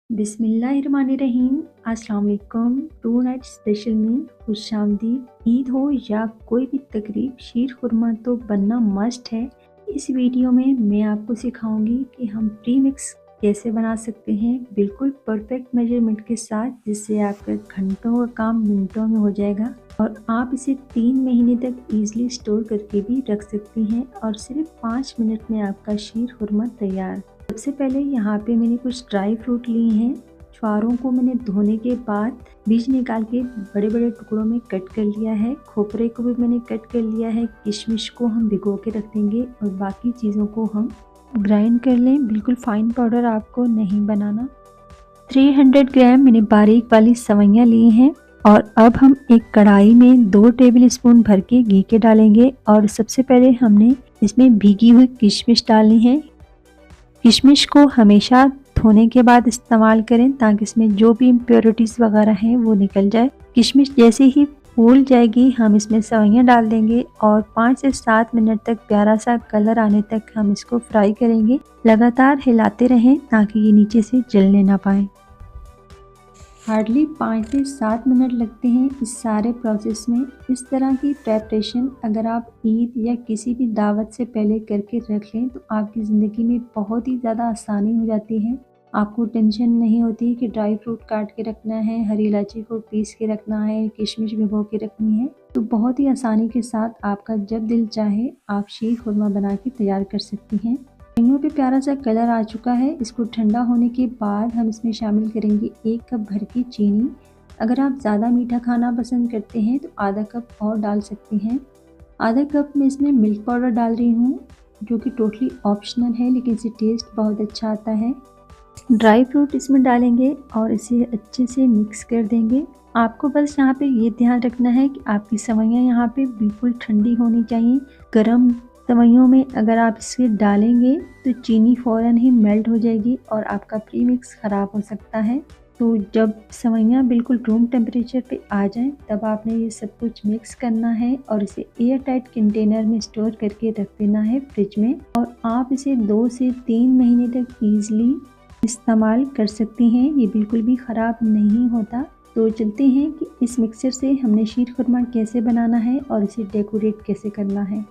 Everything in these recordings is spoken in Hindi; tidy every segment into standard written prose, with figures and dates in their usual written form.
बिस्मिल्लाहिर्रहमानिर्रहीम। अस्सलाम वालेकुम। टू नाइट स्पेशल में खुशामदीद। ईद हो या कोई भी तकरीब, शीर खुरमा तो बनना मस्ट है। इस वीडियो में मैं आपको सिखाऊंगी कि हम प्री मिक्स कैसे बना सकते हैं बिल्कुल परफेक्ट मेजरमेंट के साथ, जिससे आपका घंटों का काम मिनटों में हो जाएगा और आप इसे 3 महीने तक इजीली स्टोर करके भी रख सकती हैं और सिर्फ 5 मिनट में आपका शीर खुरमा तैयार। सबसे पहले यहाँ पे मैंने कुछ ड्राई फ्रूट लिए हैं। छुहारों को मैंने धोने के बाद बीज निकाल के बड़े बड़े टुकड़ों में कट कर लिया है। खोपरे को भी मैंने कट कर लिया है। किशमिश को हम भिगो के रख देंगे और बाकी चीज़ों को हम ग्राइंड कर लें। बिल्कुल फाइन पाउडर आपको नहीं बनाना। 300 ग्राम मैंने बारीक वाली सवैयाँ ली हैं और अब हम एक कढ़ाई में 2 टेबल स्पून भर के घी के डालेंगे और सबसे पहले हमने इसमें भीगी हुई किशमिश डालनी है। किशमिश को हमेशा धोने के बाद इस्तेमाल करें ताकि इसमें जो भी इम्प्योरिटीज़ वगैरह हैं वो निकल जाए। किशमिश जैसे ही फूल जाएगी हम इसमें सवैयाँ डाल देंगे और 5 से 7 मिनट तक प्यारा सा कलर आने तक हम इसको फ्राई करेंगे। लगातार हिलाते रहें ताकि ये नीचे से जलने ना पाए। हार्डली 5 से 7 मिनट लगते हैं इस सारे प्रोसेस में। इस तरह की प्रेपरेशन अगर आप ईद या किसी भी दावत से पहले करके रख लें तो आपकी ज़िंदगी में बहुत ही ज़्यादा आसानी हो जाती है। आपको टेंशन नहीं होती कि ड्राई फ्रूट काट के रखना है, हरी इलायची को पीस के रखना है, किशमिश भिगो के रखनी है। तो बहुत ही आसानी के साथ आपका जब दिल चाहे आप शीर खुरमा बना के तैयार कर सकती हैं। सवैयों पे प्यारा सा कलर आ चुका है। इसको ठंडा होने के बाद हम इसमें शामिल करेंगे 1 कप भर की चीनी। अगर आप ज़्यादा मीठा खाना पसंद करते हैं तो आधा कप और डाल सकते हैं। आधा कप में इसमें मिल्क पाउडर डाल रही हूँ जो कि टोटली ऑप्शनल है, लेकिन इससे टेस्ट बहुत अच्छा आता है। ड्राई फ्रूट इसमें डालेंगे और इसे अच्छे से मिक्स कर देंगे। आपको बस यहाँ पे ये ध्यान रखना है कि आपकी सवैयाँ यहाँ पे बिल्कुल ठंडी होनी चाहिए। गर्म सवैयों में अगर आप इसे डालेंगे तो चीनी फ़ौरन ही मेल्ट हो जाएगी और आपका प्री मिक्स ख़राब हो सकता है। तो जब सवैयाँ बिल्कुल रूम टेम्परेचर पे आ जाएं तब आपने ये सब कुछ मिक्स करना है और इसे एयर टाइट कंटेनर में स्टोर करके रख देना है फ्रिज में। और आप इसे 2 से 3 महीने तक ईजिली इस्तेमाल कर सकती हैं। ये बिल्कुल भी ख़राब नहीं होता। तो चलते हैं कि इस मिक्सचर से हमने शीर खुरमा कैसे बनाना है और इसे डेकोरेट कैसे करना है।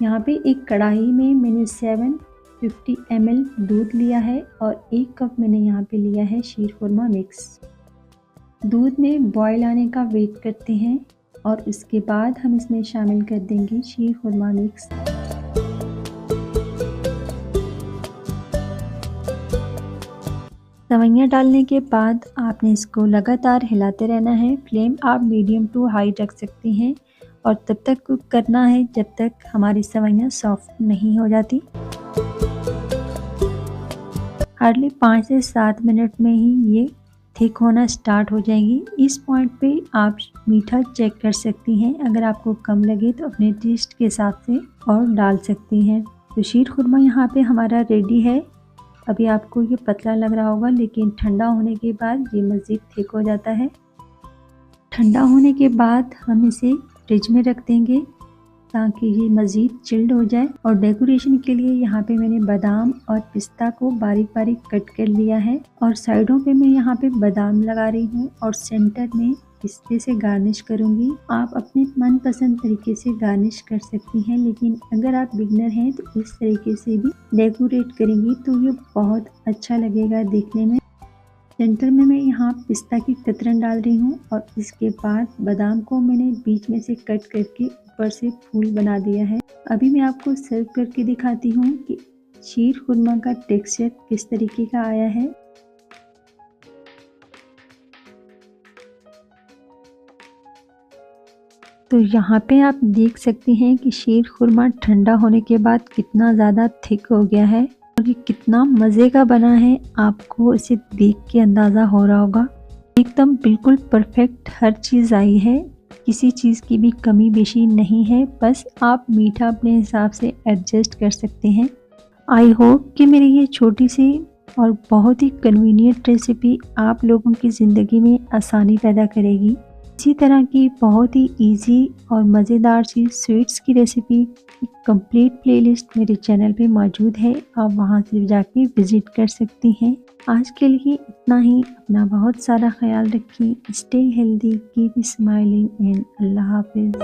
यहाँ पे एक कढ़ाई में मैंने 750 ml दूध लिया है और 1 कप मैंने यहाँ पे लिया है शीर खुरमा मिक्स। दूध में बॉयल आने का वेट करते हैं और इसके बाद हम इसमें शामिल कर देंगे शीर खुरमा मिक्स। सवैयाँ डालने के बाद आपने इसको लगातार हिलाते रहना है। फ्लेम आप मीडियम टू हाई रख सकती हैं और तब तक कुक करना है जब तक हमारी सवैयाँ सॉफ्ट नहीं हो जाती। हार्डली 5 से 7 मिनट में ही ये थिक होना स्टार्ट हो जाएगी। इस पॉइंट पे आप मीठा चेक कर सकती हैं। अगर आपको कम लगे तो अपने टेस्ट के हिसाब से और डाल सकती हैं। तो शीर खुरमा यहाँ पे हमारा रेडी है। अभी आपको ये पतला लग रहा होगा, लेकिन ठंडा होने के बाद ये मज़ीद थिक हो जाता है। ठंडा होने के बाद हम इसे फ्रिज में रख देंगे ताकि ये मज़ीद चिल्ड हो जाए। और डेकोरेशन के लिए यहाँ पे मैंने बादाम और पिस्ता को बारीक बारीक कट कर लिया है और साइडों पे मैं यहाँ पे बादाम लगा रही हूँ और सेंटर में पिस्ते से गार्निश करूँगी। आप अपने मनपसंद तरीके से गार्निश कर सकती हैं, लेकिन अगर आप बिगनर हैं तो इस तरीके से भी डेकोरेट करेंगी तो ये बहुत अच्छा लगेगा देखने में। सेंटर में मैं यहाँ पिस्ता की कतरन डाल रही हूँ और इसके बाद बादाम को मैंने बीच में से कट करके ऊपर से फूल बना दिया है। अभी मैं आपको सर्व करके दिखाती हूँ कि शीर खुरमा का टेक्सचर किस तरीके का आया है। तो यहाँ पे आप देख सकते हैं कि शीर खुरमा ठंडा होने के बाद कितना ज़्यादा थिक हो गया है और ये कितना मज़े का बना है। आपको इसे देख के अंदाज़ा हो रहा होगा। एकदम बिल्कुल परफेक्ट हर चीज़ आई है, किसी चीज़ की भी कमी बेशी नहीं है। बस आप मीठा अपने हिसाब से एडजस्ट कर सकते हैं। आई होप कि मेरी ये छोटी सी और बहुत ही कन्वीनियंट रेसिपी आप लोगों की ज़िंदगी में आसानी पैदा करेगी। इसी तरह की बहुत ही इजी और मज़ेदार सी स्वीट्स की रेसिपी कंप्लीट प्लेलिस्ट मेरे चैनल पे मौजूद है। आप वहां से जाके विज़िट कर सकती हैं। आज के लिए इतना ही। अपना बहुत सारा ख्याल रखिए। Stay healthy, keep smiling and Allah हाफिज़।